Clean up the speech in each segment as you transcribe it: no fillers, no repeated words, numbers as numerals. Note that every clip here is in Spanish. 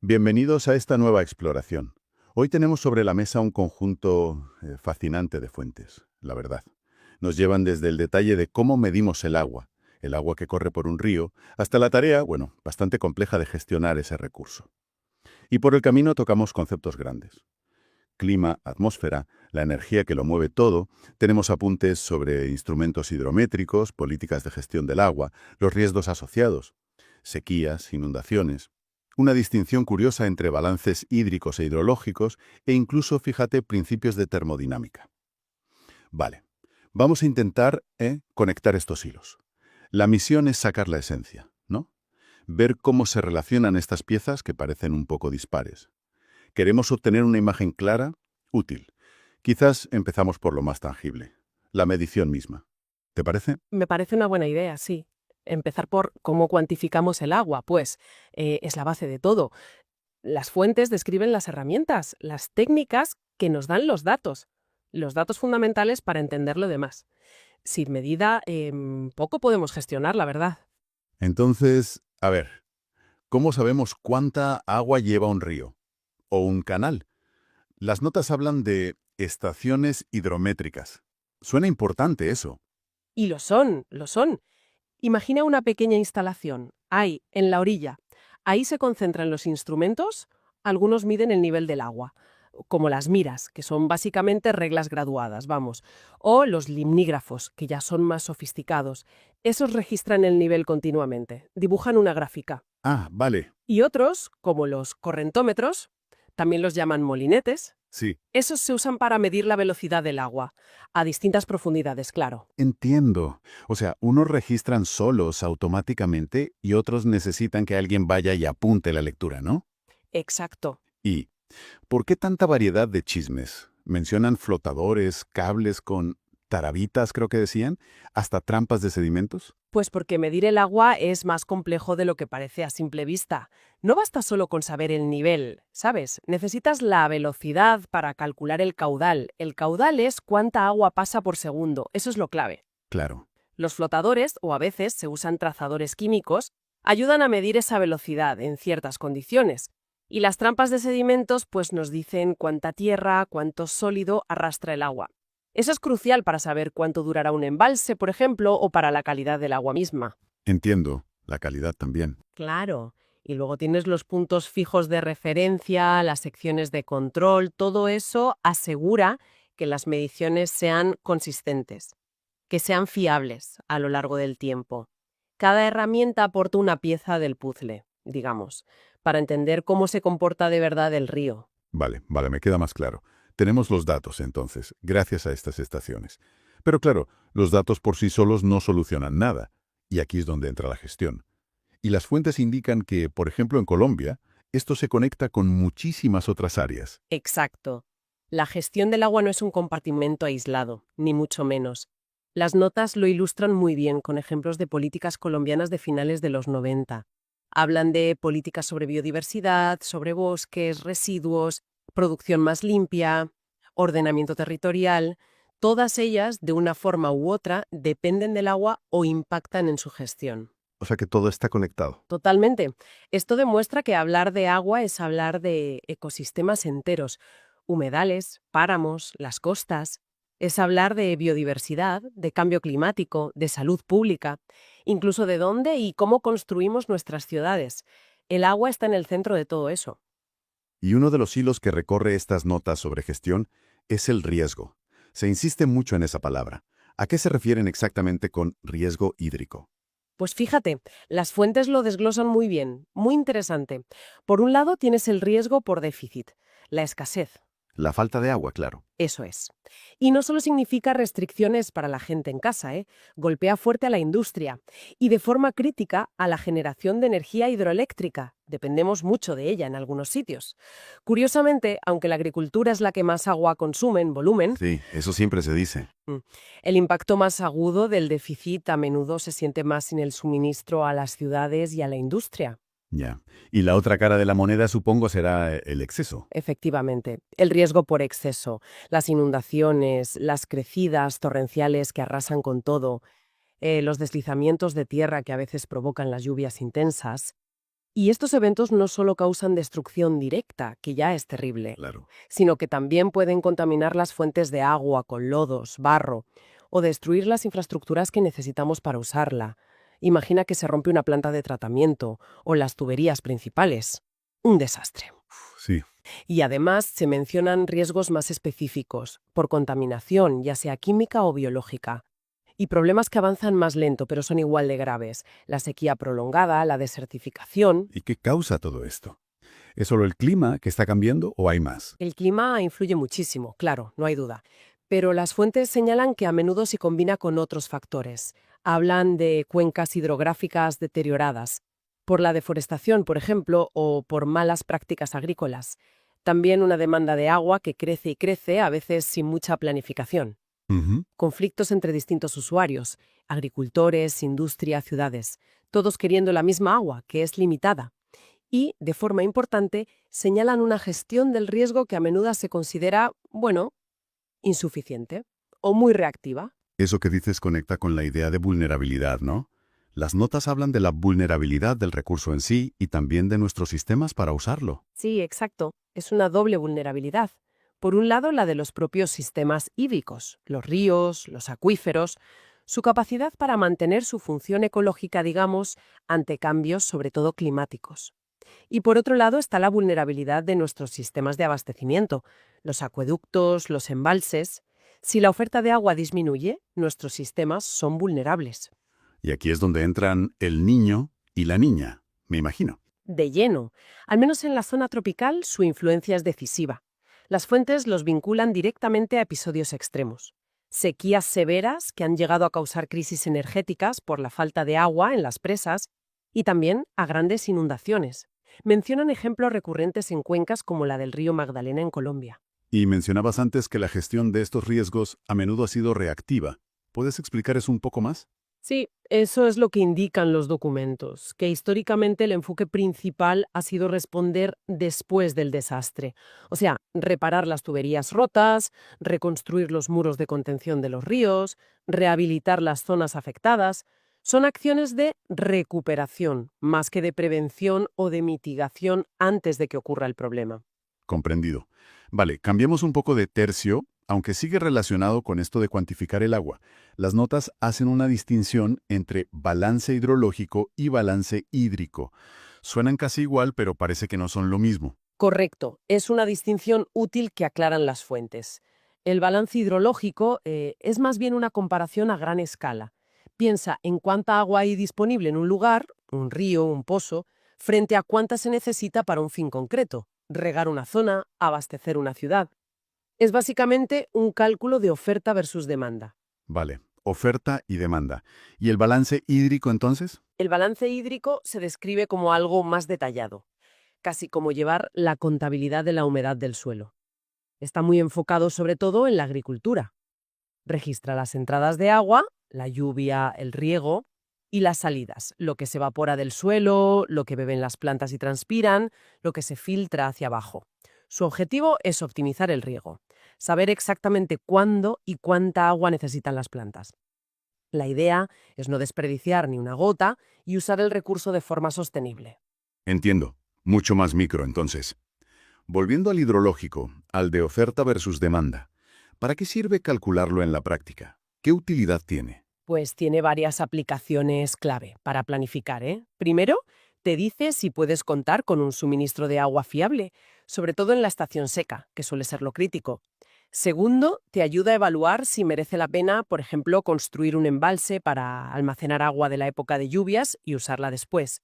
Bienvenidos a esta nueva exploración. Hoy tenemos sobre la mesa un conjunto fascinante de fuentes, la verdad. Nos llevan desde el detalle de cómo medimos el agua que corre por un río, hasta la tarea, bueno, bastante compleja de gestionar ese recurso. Y por el camino tocamos conceptos grandes. Clima, atmósfera, la energía que lo mueve todo, tenemos apuntes sobre instrumentos hidrométricos, políticas de gestión del agua, los riesgos asociados, sequías, inundaciones. Una distinción curiosa entre balances hídricos e hidrológicos e incluso, fíjate, principios de termodinámica. Vale, vamos a intentar conectar estos hilos. La misión es sacar la esencia, ¿no? Ver cómo se relacionan estas piezas que parecen un poco dispares. Queremos obtener una imagen clara, útil. Quizás empezamos por lo más tangible, la medición misma. ¿Te parece? Me parece una buena idea, sí. Empezar por cómo cuantificamos el agua, pues es la base de todo. Las fuentes describen las herramientas, las técnicas que nos dan los datos fundamentales para entender lo demás. Sin medida, poco podemos gestionar, la verdad. Entonces, a ver, ¿cómo sabemos cuánta agua lleva un río o un canal? Las notas hablan de estaciones hidrométricas. Suena importante eso. Y lo son, lo son. Imagina una pequeña instalación, ahí, en la orilla. Ahí se concentran los instrumentos, algunos miden el nivel del agua, como las miras, que son básicamente reglas graduadas, vamos, o los limnígrafos, que ya son más sofisticados. Esos registran el nivel continuamente, dibujan una gráfica. Ah, vale. Y otros, como los correntómetros, también los llaman molinetes, Sí, esos se usan para medir la velocidad del agua, a distintas profundidades, claro. entiendo. O sea, unos registran solos automáticamente y otros necesitan que alguien vaya y apunte la lectura, ¿no? Exacto. ¿Y por qué tanta variedad de chismes? Mencionan flotadores, cables con tarabitas, creo que decían, hasta trampas de sedimentos. Pues porque medir el agua es más complejo de lo que parece a simple vista. No basta solo con saber el nivel, ¿sabes? Necesitas la velocidad para calcular el caudal. El caudal es cuánta agua pasa por segundo, eso es lo clave. Claro. Los flotadores, o a veces se usan trazadores químicos, ayudan a medir esa velocidad en ciertas condiciones. Y las trampas de sedimentos pues nos dicen cuánta tierra, cuánto sólido arrastra el agua. Eso es crucial para saber cuánto durará un embalse, por ejemplo, o para la calidad del agua misma. Entiendo. La calidad también. Claro. Y luego tienes los puntos fijos de referencia, las secciones de control, todo eso asegura que las mediciones sean consistentes, que sean fiables a lo largo del tiempo. Cada herramienta aporta una pieza del puzzle, digamos, para entender cómo se comporta de verdad el río. Vale, vale, me queda más claro. Tenemos los datos, entonces, gracias a estas estaciones. Pero claro, los datos por sí solos no solucionan nada. Y aquí es donde entra la gestión. Y las fuentes indican que, por ejemplo, en Colombia, esto se conecta con muchísimas otras áreas. Exacto. La gestión del agua no es un compartimento aislado, ni mucho menos. Las notas lo ilustran muy bien con ejemplos de políticas colombianas de finales de los 90. Hablan de políticas sobre biodiversidad, sobre bosques, residuos, producción más limpia, ordenamiento territorial. Todas ellas, de una forma u otra, dependen del agua o impactan en su gestión. O sea que todo está conectado. Totalmente. Esto demuestra que hablar de agua es hablar de ecosistemas enteros, humedales, páramos, las costas. Es hablar de biodiversidad, de cambio climático, de salud pública, incluso de dónde y cómo construimos nuestras ciudades. El agua está en el centro de todo eso. Y uno de los hilos que recorre estas notas sobre gestión es el riesgo. Se insiste mucho en esa palabra. ¿A qué se refieren exactamente con riesgo hídrico? Pues fíjate, las fuentes lo desglosan muy bien, muy interesante. Por un lado tienes el riesgo por déficit, la escasez. La falta de agua, claro. Eso es. Y no solo significa restricciones para la gente en casa, golpea fuerte a la industria y de forma crítica a la generación de energía hidroeléctrica. Dependemos mucho de ella en algunos sitios. Curiosamente, aunque la agricultura es la que más agua consume en volumen, Sí, eso siempre se dice. mm, el impacto más agudo del déficit a menudo se siente más en el suministro a las ciudades y a la industria. Ya. Y la otra cara de la moneda, supongo, será el exceso. Efectivamente, el riesgo por exceso, las inundaciones, las crecidas torrenciales que arrasan con todo, los deslizamientos de tierra que a veces provocan las lluvias intensas. Y estos eventos no solo causan destrucción directa, que ya es terrible, Claro. sino que también pueden contaminar las fuentes de agua con lodos, barro, o destruir las infraestructuras que necesitamos para usarla. Imagina que se rompe una planta de tratamiento o las tuberías principales. Un desastre. Sí. Y además se mencionan riesgos más específicos, por contaminación, ya sea química o biológica. Y problemas que avanzan más lento, pero son igual de graves. La sequía prolongada, la desertificación. ¿Y qué causa todo esto? ¿Es solo el clima que está cambiando o hay más? El clima influye muchísimo, claro, no hay duda. Pero las fuentes señalan que a menudo se combina con otros factores. Hablan de cuencas hidrográficas deterioradas, por la deforestación, por ejemplo, o por malas prácticas agrícolas. También una demanda de agua que crece y crece, a veces sin mucha planificación. Ujú. Conflictos entre distintos usuarios, agricultores, industria, ciudades, todos queriendo la misma agua, que es limitada. Y, de forma importante, señalan una gestión del riesgo que a menudo se considera, bueno, insuficiente o muy reactiva. Eso que dices conecta con la idea de vulnerabilidad, ¿no? Las notas hablan de la vulnerabilidad del recurso en sí y también de nuestros sistemas para usarlo. Sí, exacto. Es una doble vulnerabilidad. Por un lado, la de los propios sistemas hídricos, los ríos, los acuíferos, su capacidad para mantener su función ecológica, digamos, ante cambios, sobre todo climáticos. Y por otro lado está la vulnerabilidad de nuestros sistemas de abastecimiento, los acueductos, los embalses. Si la oferta de agua disminuye, nuestros sistemas son vulnerables. Y aquí es donde entran el niño y la niña, me imagino. De lleno. Al menos en la zona tropical, su influencia es decisiva. Las fuentes los vinculan directamente a episodios extremos. Sequías severas que han llegado a causar crisis energéticas por la falta de agua en las presas y también a grandes inundaciones. Mencionan ejemplos recurrentes en cuencas como la del río Magdalena en Colombia. Y mencionabas antes que la gestión de estos riesgos a menudo ha sido reactiva. ¿Puedes explicar eso un poco más? Sí, eso es lo que indican los documentos, que históricamente el enfoque principal ha sido responder después del desastre. O sea, reparar las tuberías rotas, reconstruir los muros de contención de los ríos, rehabilitar las zonas afectadas. Son acciones de recuperación, más que de prevención o de mitigación antes de que ocurra el problema. Comprendido. Vale, cambiemos un poco de tercio, aunque sigue relacionado con esto de cuantificar el agua. Las notas hacen una distinción entre balance hidrológico y balance hídrico. Suenan casi igual, pero parece que no son lo mismo. Correcto, es una distinción útil que aclaran las fuentes. El balance hidrológico es más bien una comparación a gran escala. Piensa en cuánta agua hay disponible en un lugar, un río, un pozo, frente a cuánta se necesita para un fin concreto, regar una zona, abastecer una ciudad. Es básicamente un cálculo de oferta versus demanda. Vale, oferta y demanda. ¿Y el balance hídrico entonces? El balance hídrico se describe como algo más detallado, casi como llevar la contabilidad de la humedad del suelo. Está muy enfocado sobre todo en la agricultura. Registra las entradas de agua, la lluvia, el riego, y las salidas, lo que se evapora del suelo, lo que beben las plantas y transpiran, lo que se filtra hacia abajo. Su objetivo es optimizar el riego, saber exactamente cuándo y cuánta agua necesitan las plantas. La idea es no desperdiciar ni una gota y usar el recurso de forma sostenible. Entiendo. Mucho más micro entonces. Volviendo al hidrológico, al de oferta versus demanda. ¿Para qué sirve calcularlo en la práctica? ¿Qué utilidad tiene? Pues tiene varias aplicaciones clave para planificar, ¿eh? Primero, te dice si puedes contar con un suministro de agua fiable, sobre todo en la estación seca, que suele ser lo crítico. Segundo, te ayuda a evaluar si merece la pena, por ejemplo, construir un embalse para almacenar agua de la época de lluvias y usarla después.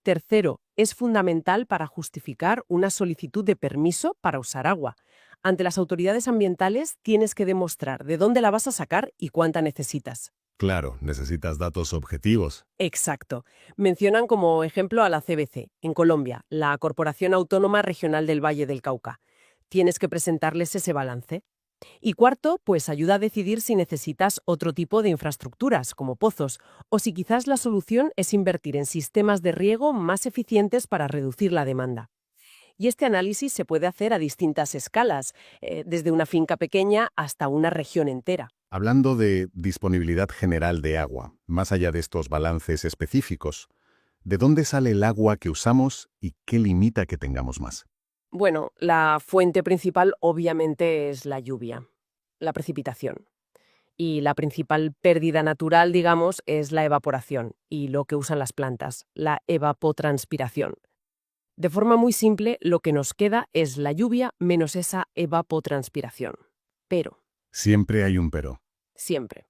Tercero, es fundamental para justificar una solicitud de permiso para usar agua. Ante las autoridades ambientales tienes que demostrar de dónde la vas a sacar y cuánta necesitas. Claro, necesitas datos objetivos. Exacto. Mencionan como ejemplo a la CBC, en Colombia, la Corporación Autónoma Regional del Valle del Cauca. Tienes que presentarles ese balance. Y cuarto, pues ayuda a decidir si necesitas otro tipo de infraestructuras, como pozos, o si quizás la solución es invertir en sistemas de riego más eficientes para reducir la demanda. Y este análisis se puede hacer a distintas escalas, desde una finca pequeña hasta una región entera. Hablando de disponibilidad general de agua, más allá de estos balances específicos, ¿De dónde sale el agua que usamos y qué limita que tengamos más? Bueno, la fuente principal obviamente es la lluvia, la precipitación. Y la principal pérdida natural, digamos, es la evaporación y lo que usan las plantas, la evapotranspiración. De forma muy simple, lo que nos queda es la lluvia menos esa evapotranspiración. Pero, Siempre hay un pero. siempre.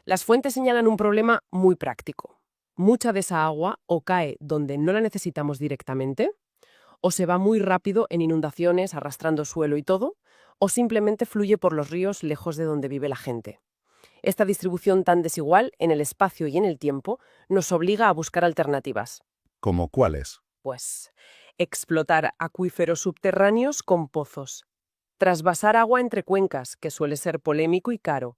Las fuentes señalan un problema muy práctico. Mucha de esa agua o cae donde no la necesitamos directamente, o se va muy rápido en inundaciones arrastrando suelo y todo, o simplemente fluye por los ríos lejos de donde vive la gente. Esta distribución tan desigual en el espacio y en el tiempo nos obliga a buscar alternativas. ¿Cómo cuáles? Pues explotar acuíferos subterráneos con pozos, trasvasar agua entre cuencas, que suele ser polémico y caro,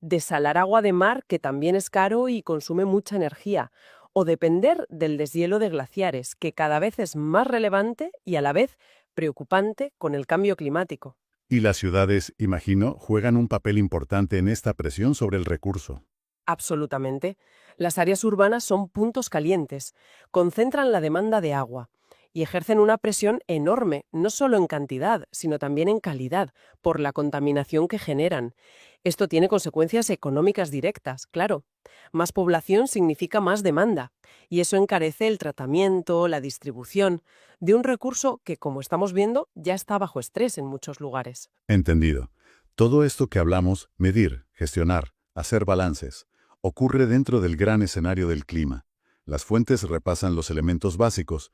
desalar agua de mar, que también es caro y consume mucha energía, o depender del deshielo de glaciares, que cada vez es más relevante y a la vez preocupante con el cambio climático. Y las ciudades, imagino, juegan un papel importante en esta presión sobre el recurso. Absolutamente. Las áreas urbanas son puntos calientes, concentran la demanda de agua y ejercen una presión enorme, no solo en cantidad, sino también en calidad, por la contaminación que generan. Esto tiene consecuencias económicas directas, claro. Más población significa más demanda, y eso encarece el tratamiento, la distribución, de un recurso que, como estamos viendo, ya está bajo estrés en muchos lugares. Entendido. Todo esto que hablamos, medir, gestionar, hacer balances, ocurre dentro del gran escenario del clima. Las fuentes repasan los elementos básicos.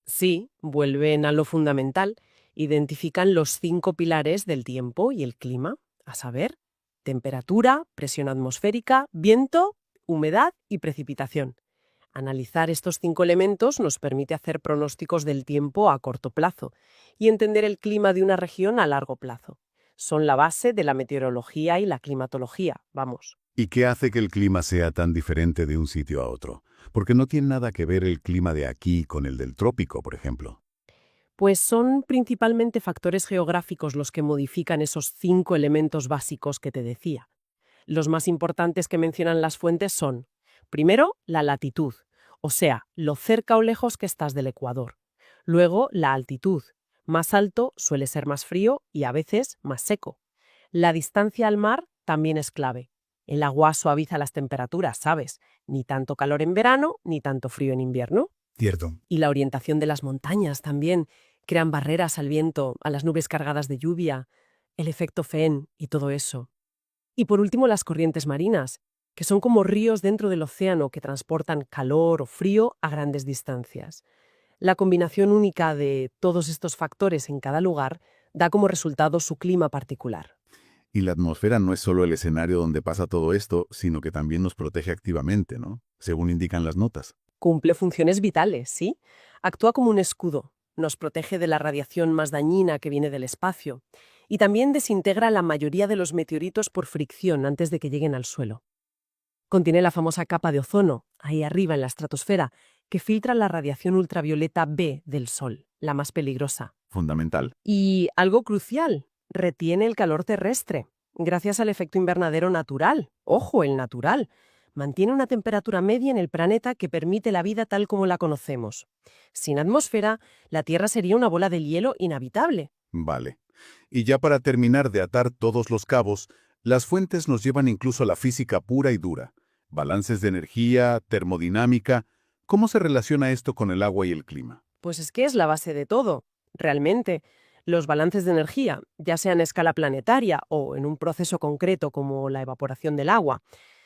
Sí, vuelven a lo fundamental, identifican los 5 pilares del tiempo y el clima, a saber, temperatura, presión atmosférica, viento, humedad y precipitación. Analizar estos 5 elementos nos permite hacer pronósticos del tiempo a corto plazo y entender el clima de una región a largo plazo. Son la base de la meteorología y la climatología, vamos. ¿Y qué hace que el clima sea tan diferente de un sitio a otro? Porque no tiene nada que ver el clima de aquí con el del trópico, por ejemplo. Pues son principalmente factores geográficos los que modifican esos 5 elementos básicos que te decía. Los más importantes que mencionan las fuentes son, primero, la latitud, o sea, lo cerca o lejos que estás del ecuador. Luego, la altitud. Más alto suele ser más frío y a veces más seco. La distancia al mar también es clave. El agua suaviza las temperaturas, ¿sabes? Ni tanto calor en verano, ni tanto frío en invierno. Cierto. Y la orientación de las montañas también. Crean barreras al viento, a las nubes cargadas de lluvia, el efecto Foehn y todo eso. Y por último, las corrientes marinas, que son como ríos dentro del océano que transportan calor o frío a grandes distancias. La combinación única de todos estos factores en cada lugar da como resultado su clima particular. Y la atmósfera no es solo el escenario donde pasa todo esto, sino que también nos protege activamente, ¿no? Según indican las notas. Cumple funciones vitales, ¿sí? Actúa como un escudo, nos protege de la radiación más dañina que viene del espacio y también desintegra la mayoría de los meteoritos por fricción antes de que lleguen al suelo. Contiene la famosa capa de ozono, ahí arriba en la estratosfera, que filtra la radiación ultravioleta B del Sol, la más peligrosa. Fundamental. Y algo crucial, retiene el calor terrestre, gracias al efecto invernadero natural. ¡Ojo, el natural! Mantiene una temperatura media en el planeta que permite la vida tal como la conocemos. Sin atmósfera, la Tierra sería una bola de hielo inhabitable. Vale. Y ya para terminar de atar todos los cabos, las fuentes nos llevan incluso a la física pura y dura. Balances de energía, termodinámica. ¿Cómo se relaciona esto con el agua y el clima? Pues es que es la base de todo. Realmente, los balances de energía, ya sea en escala planetaria o en un proceso concreto como la evaporación del agua,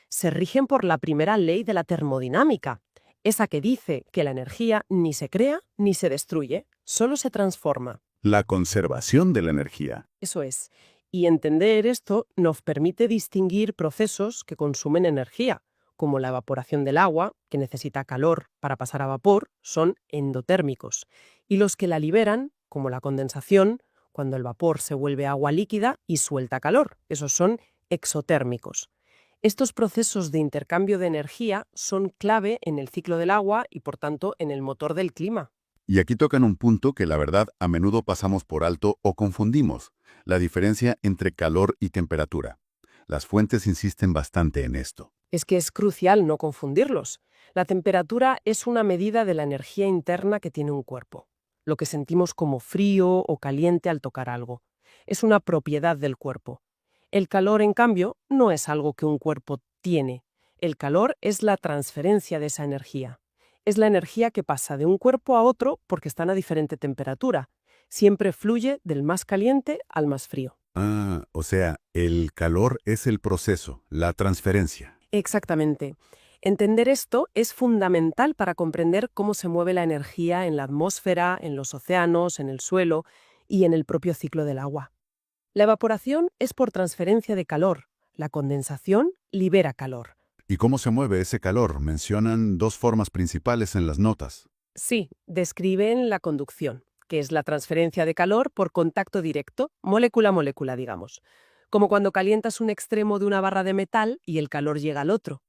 se rigen por la primera ley de la termodinámica, esa que dice que la energía ni se crea ni se destruye, solo se transforma. La conservación de la energía. Eso es. Y entender esto nos permite distinguir procesos que consumen energía, como la evaporación del agua, que necesita calor para pasar a vapor, son endotérmicos, y los que la liberan, como la condensación, cuando el vapor se vuelve agua líquida y suelta calor, esos son exotérmicos. Estos procesos de intercambio de energía son clave en el ciclo del agua y, por tanto, en el motor del clima. Y aquí tocan un punto que la verdad a menudo pasamos por alto o confundimos, la diferencia entre calor y temperatura. Las fuentes insisten bastante en esto. Es que es crucial no confundirlos. La temperatura es una medida de la energía interna que tiene un cuerpo, lo que sentimos como frío o caliente al tocar algo. Es una propiedad del cuerpo. El calor, en cambio, no es algo que un cuerpo tiene. El calor es la transferencia de esa energía. Es la energía que pasa de un cuerpo a otro porque están a diferente temperatura. Siempre fluye del más caliente al más frío. Ah, o sea, el calor es el proceso, la transferencia. Exactamente. Entender esto es fundamental para comprender cómo se mueve la energía en la atmósfera, en los océanos, en el suelo y en el propio ciclo del agua. La evaporación es por transferencia de calor. La condensación libera calor. ¿Y cómo se mueve ese calor? Mencionan dos formas principales en las notas. Sí, describen la conducción, que es la transferencia de calor por contacto directo, molécula a molécula, digamos. Como cuando calientas un extremo de una barra de metal y el calor llega al otro.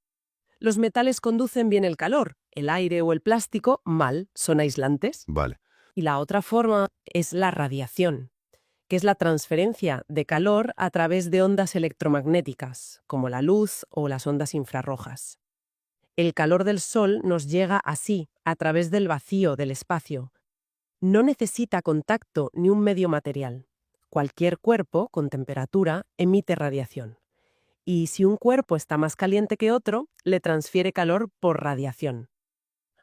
Los metales conducen bien el calor, el aire o el plástico mal, son aislantes. Vale. Y la otra forma es la radiación, que es la transferencia de calor a través de ondas electromagnéticas, como la luz o las ondas infrarrojas. El calor del Sol nos llega así, a través del vacío del espacio. No necesita contacto ni un medio material. Cualquier cuerpo con temperatura emite radiación. Y si un cuerpo está más caliente que otro, le transfiere calor por radiación.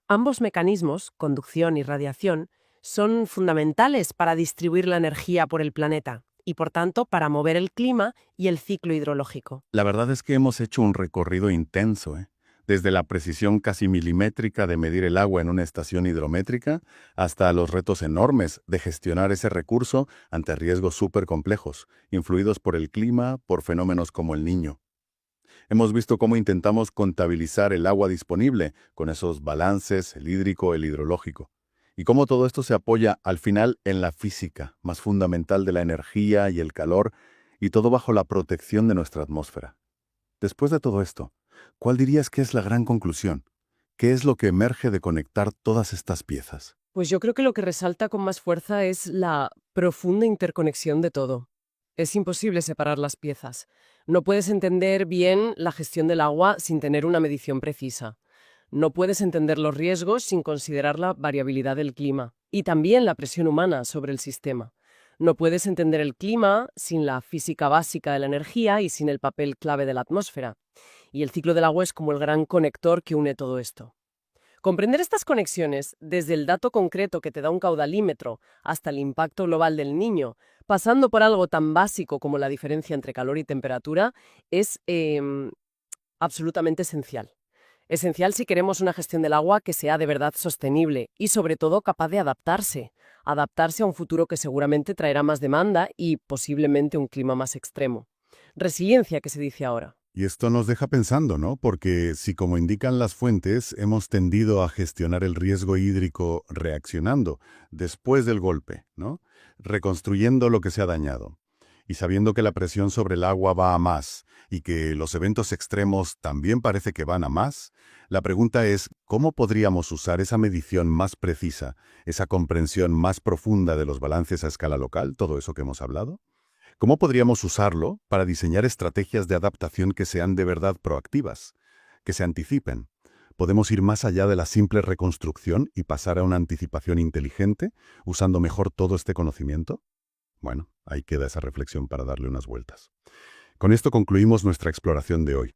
Ambos mecanismos, conducción y radiación, son fundamentales para distribuir la energía por el planeta y, por tanto, para mover el clima y el ciclo hidrológico. La verdad es que hemos hecho un recorrido intenso, ¿eh? Desde la precisión casi milimétrica de medir el agua en una estación hidrométrica hasta los retos enormes de gestionar ese recurso ante riesgos súper complejos, influidos por el clima, por fenómenos como el Niño. Hemos visto cómo intentamos contabilizar el agua disponible con esos balances, el hídrico, el hidrológico, y cómo todo esto se apoya al final en la física más fundamental de la energía y el calor, y todo bajo la protección de nuestra atmósfera. Después de todo esto, ¿cuál dirías que es la gran conclusión? ¿Qué es lo que emerge de conectar todas estas piezas? Pues yo creo que lo que resalta con más fuerza es la profunda interconexión de todo. Es imposible separar las piezas. No puedes entender bien la gestión del agua sin tener una medición precisa. No puedes entender los riesgos sin considerar la variabilidad del clima y también la presión humana sobre el sistema. No puedes entender el clima sin la física básica de la energía y sin el papel clave de la atmósfera. Y el ciclo del agua es como el gran conector que une todo esto. Comprender estas conexiones, desde el dato concreto que te da un caudalímetro hasta el impacto global del Niño, pasando por algo tan básico como la diferencia entre calor y temperatura, es absolutamente esencial. Esencial si queremos una gestión del agua que sea de verdad sostenible y, sobre todo, capaz de adaptarse. Adaptarse a un futuro que seguramente traerá más demanda y posiblemente un clima más extremo. Resiliencia, que se dice ahora. Y esto nos deja pensando, ¿no? Porque si, como indican las fuentes, hemos tendido a gestionar el riesgo hídrico reaccionando después del golpe, ¿no? Reconstruyendo lo que se ha dañado. Y sabiendo que la presión sobre el agua va a más y que los eventos extremos también parece que van a más, la pregunta es, ¿cómo podríamos usar esa medición más precisa, esa comprensión más profunda de los balances a escala local, todo eso que hemos hablado? ¿Cómo podríamos usarlo para diseñar estrategias de adaptación que sean de verdad proactivas, que se anticipen? ¿Podemos ir más allá de la simple reconstrucción y pasar a una anticipación inteligente, usando mejor todo este conocimiento? Bueno, ahí queda esa reflexión para darle unas vueltas. Con esto concluimos nuestra exploración de hoy.